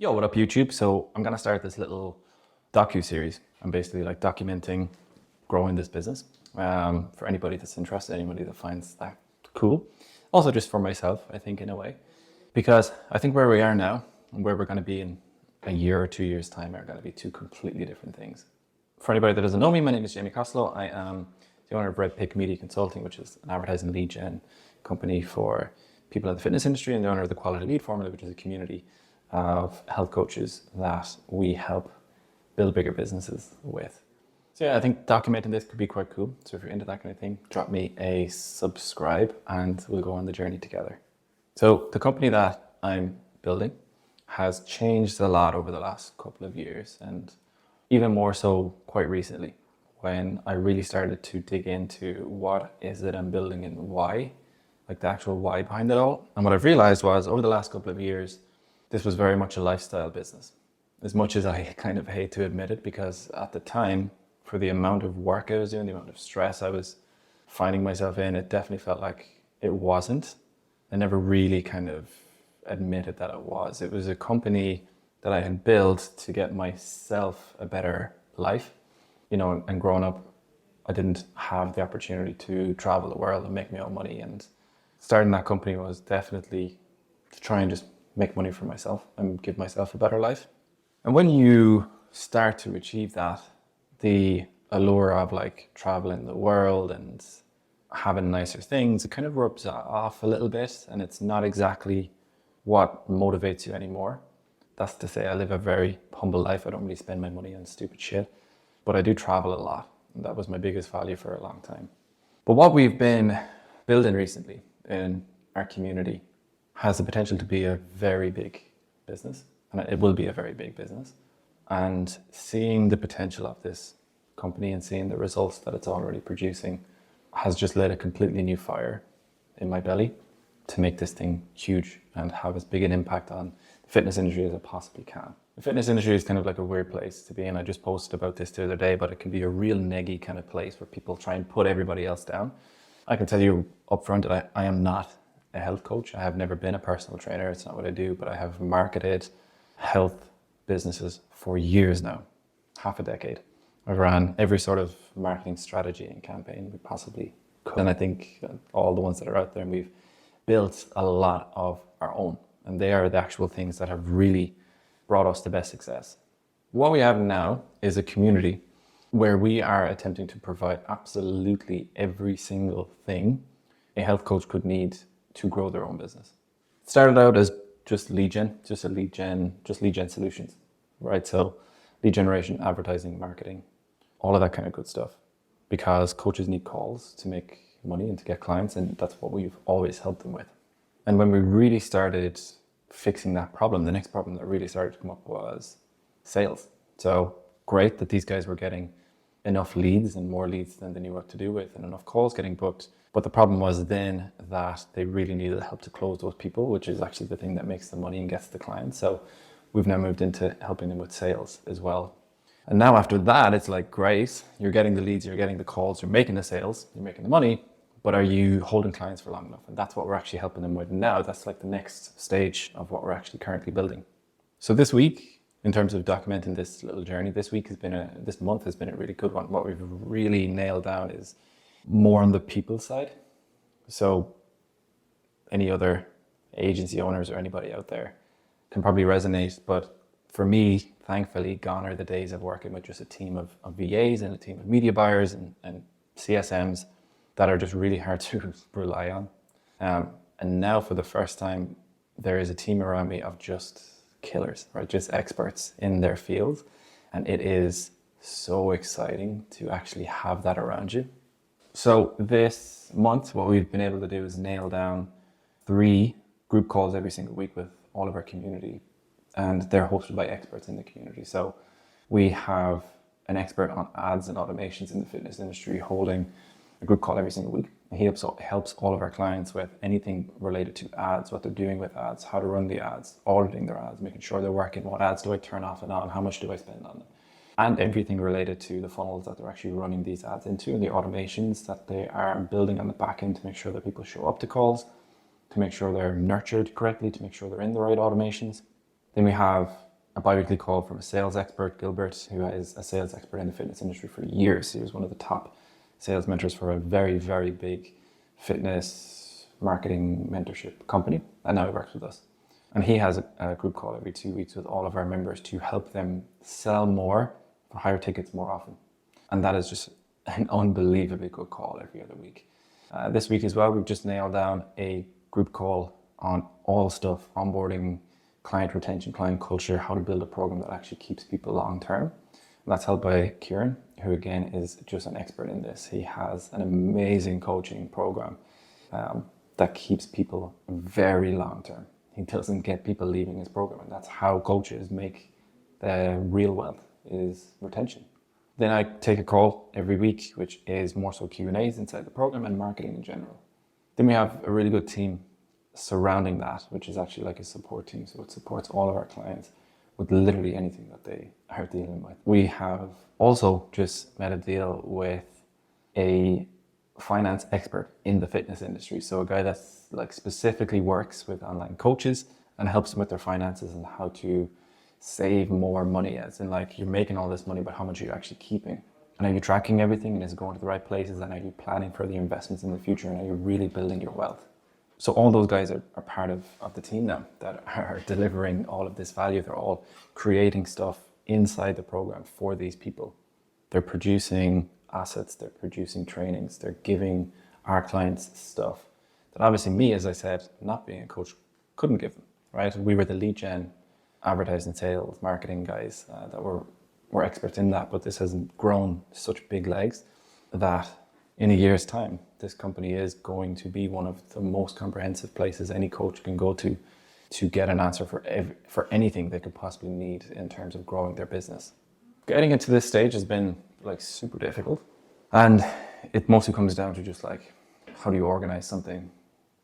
Yo, what up YouTube? So I'm gonna start this little docu-series. I'm basically like documenting growing this business for anybody that's interested, anybody that finds that cool. Also just for myself, I think in a way, because I think where we are now and where we're gonna be in a year or 2 years time are gonna be two completely different things. For anybody that doesn't know me, my name is Jamie Costello. I am the owner of Red Pick Media Consulting, which is an advertising lead gen company for people in the fitness industry, and the owner of the Quality Lead Formula, which is a community of health coaches that we help build bigger businesses with. So yeah, I think documenting this could be quite cool. So if you're into that kind of thing, drop me a subscribe and we'll go on the journey together. So the company that I'm building has changed a lot over the last couple of years, and even more so quite recently when I really started to dig into what is it I'm building and why, like the actual why behind it all. And what I've realized was over the last couple of years, this was very much a lifestyle business. As much as I kind of hate to admit it, because at the time, for the amount of work I was doing, the amount of stress I was finding myself in, it definitely felt like it wasn't. I never really kind of admitted that it was. It was a company that I had built to get myself a better life. You know, and growing up, I didn't have the opportunity to travel the world and make my own money. And starting that company was definitely to try and just make money for myself and give myself a better life. And when you start to achieve that, the allure of like traveling the world and having nicer things, it kind of rubs off a little bit, and it's not exactly what motivates you anymore. That's to say, I live a very humble life. I don't really spend my money on stupid shit, but I do travel a lot. And that was my biggest value for a long time. But what we've been building recently in our community has the potential to be a very big business, and it will be a very big business. And seeing the potential of this company and seeing the results that it's already producing has just lit a completely new fire in my belly to make this thing huge and have as big an impact on the fitness industry as it possibly can. The fitness industry is kind of like a weird place to be in. I just posted about this the other day, but it can be a real neggy kind of place where people try and put everybody else down. I can tell you up front that I am not a health coach. I have never been a personal trainer. It's not what I do, but I have marketed health businesses for years now, half a decade. I've ran every sort of marketing strategy and campaign we possibly could. And I think all the ones that are out there, and we've built a lot of our own. And they are the actual things that have really brought us the best success. What we have now is a community where we are attempting to provide absolutely every single thing a health coach could need to grow their own business. It started out as just lead gen solutions, right? So lead generation, advertising, marketing, all of that kind of good stuff, because coaches need calls to make money and to get clients, and that's what we've always helped them with. And when we really started fixing that problem, the next problem that really started to come up was sales. So great that these guys were getting enough leads and more leads than they knew what to do with, and enough calls getting booked. But the problem was then that they really needed help to close those people, which is actually the thing that makes the money and gets the clients. So we've now moved into helping them with sales as well. And now after that, it's like, great, you're getting the leads, you're getting the calls, you're making the sales, you're making the money, but are you holding clients for long enough? And that's what we're actually helping them with now. That's like the next stage of what we're actually currently building. So this week, in terms of documenting this little journey, this month has been a really good one. What we've really nailed down is more on the people side. So any other agency owners or anybody out there can probably resonate, but for me, thankfully, gone are the days of working with just a team of VAs and a team of media buyers and CSMs that are just really hard to rely on. And now for the first time, there is a team around me of just killers, right? Just experts in their field. And it is so exciting to actually have that around you. So this month, what we've been able to do is nail down 3 group calls every single week with all of our community, and they're hosted by experts in the community. So we have an expert on ads and automations in the fitness industry holding a group call every single week. He helps all of our clients with anything related to ads, what they're doing with ads, how to run the ads, auditing their ads, making sure they're working, what ads do I turn off and on, how much do I spend on them, and everything related to the funnels that they're actually running these ads into and the automations that they are building on the back end to make sure that people show up to calls, to make sure they're nurtured correctly, to make sure they're in the right automations. Then we have a bi-weekly call from a sales expert, Gilbert, who is a sales expert in the fitness industry for years. He was one of the top sales mentors for a very, very big fitness marketing mentorship company, and now he works with us. And he has a group call every 2 weeks with all of our members to help them sell more for higher tickets more often. And that is just an unbelievably good call every other week. This week as well, we've just nailed down a group call on all stuff, onboarding, client retention, client culture, how to build a program that actually keeps people long term. And that's held by Kieran, who again is just an expert in this. He has an amazing coaching program that keeps people very long term. He doesn't get people leaving his program, and that's how coaches make the real wealth, is retention. Then I take a call every week, which is more so Q&As inside the program and marketing in general. Then we have a really good team surrounding that, which is actually like a support team. So it supports all of our clients with literally anything that they are dealing with. We have also just made a deal with a finance expert in the fitness industry. So a guy that's like specifically works with online coaches and helps them with their finances and how to save more money, as in like you're making all this money, but how much are you actually keeping? And are you tracking everything, and is it going to the right places? And are you planning for the investments in the future? And are you really building your wealth? So all those guys are part of the team now that are delivering all of this value. They're all creating stuff inside the program for these people. They're producing assets, they're producing trainings, they're giving our clients stuff that obviously me, as I said, not being a coach, couldn't give them, right? We were the lead gen, advertising, sales, marketing guys that were experts in that, but this has grown such big legs that in a year's time, this company is going to be one of the most comprehensive places any coach can go to get an answer for anything they could possibly need in terms of growing their business. Getting into this stage has been like super difficult, and it mostly comes down to just like, how do you organize something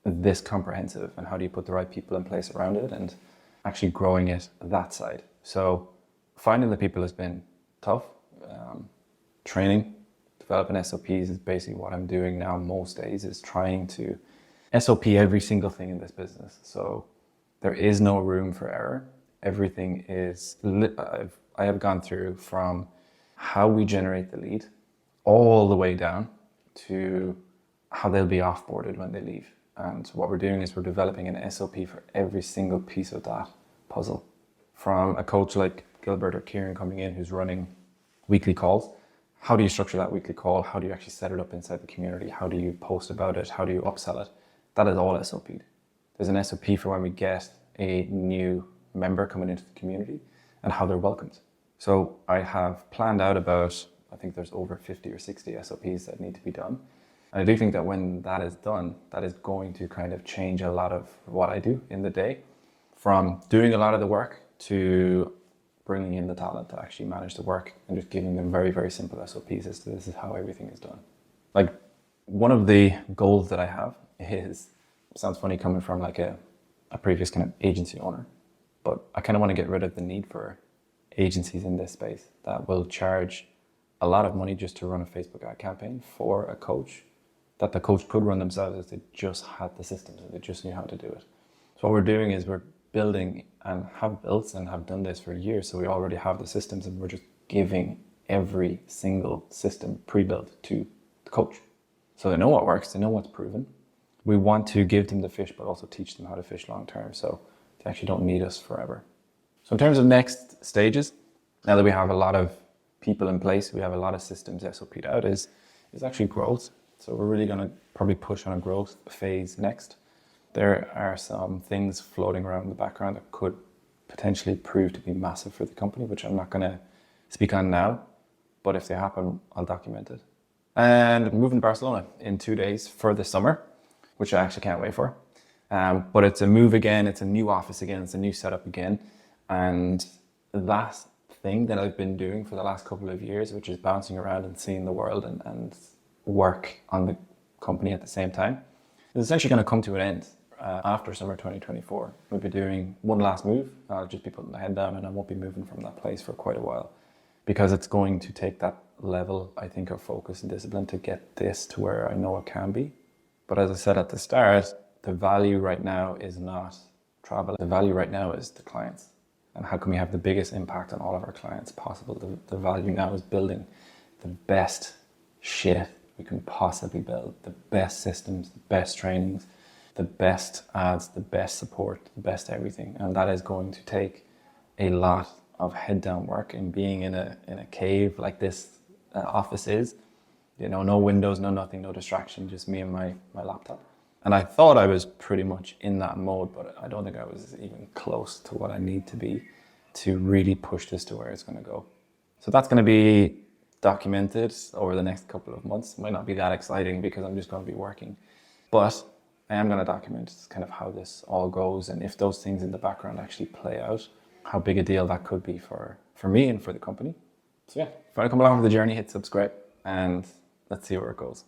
this comprehensive, and how do you put the right people in place around it, and actually growing it that side. So finding the people has been tough. Training, developing SOPs is basically what I'm doing now most days, is trying to SOP every single thing in this business. So there is no room for error. Everything is, I have gone through from how we generate the lead all the way down to how they'll be offboarded when they leave. And what we're doing is we're developing an SOP for every single piece of that puzzle. From a coach like Gilbert or Kieran coming in who's running weekly calls, how do you structure that weekly call? How do you actually set it up inside the community? How do you post about it? How do you upsell it? That is all SOP'd. There's an SOP for when we get a new member coming into the community and how they're welcomed. So I have planned out about, I think there's over 50 or 60 SOPs that need to be done. And I do think that when that is done, that is going to kind of change a lot of what I do in the day, from doing a lot of the work to bringing in the talent to actually manage the work and just giving them very, very simple SOPs as to this is how everything is done. Like, one of the goals that I have is, sounds funny coming from like a previous kind of agency owner, but I kind of want to get rid of the need for agencies in this space that will charge a lot of money just to run a Facebook ad campaign for a coach that the coach could run themselves if they just had the systems and they just knew how to do it. So what we're doing is we're building and have built and have done this for years. So we already have the systems, and we're just giving every single system pre-built to the coach. So they know what works, they know what's proven. We want to give them the fish, but also teach them how to fish long term. So they actually don't need us forever. So in terms of next stages, now that we have a lot of people in place, we have a lot of systems SOP'd out, is actually growth. So we're really going to probably push on a growth phase next. There are some things floating around in the background that could potentially prove to be massive for the company, which I'm not going to speak on now, but if they happen, I'll document it. And moving to Barcelona in 2 days for the summer, which I actually can't wait for. But it's a move again, it's a new office again, it's a new setup again. And that thing that I've been doing for the last couple of years, which is bouncing around and seeing the world and work on the company at the same time, is essentially going to come to an end after summer 2024. We'll be doing one last move. I'll just be putting the head down, and I won't be moving from that place for quite a while, because it's going to take that level, I think, of focus and discipline to get this to where I know it can be. But as I said at the start, the value right now is not travel. The value right now is the clients. And how can we have the biggest impact on all of our clients possible? The value now is building the best shit we can possibly build, the best systems, the best trainings, the best ads, the best support, the best everything. And that is going to take a lot of head down work, and being in a cave like this office is, you know, no windows, no nothing, no distraction, just me and my laptop. And I thought I was pretty much in that mode, but I don't think I was even close to what I need to be to really push this to where it's going to go. So that's going to be documented over the next couple of months. It might not be that exciting because I'm just going to be working, but I am going to document kind of how this all goes, and if those things in the background actually play out, how big a deal that could be for me and for the company. So yeah, if you want to come along with the journey, hit subscribe and let's see where it goes.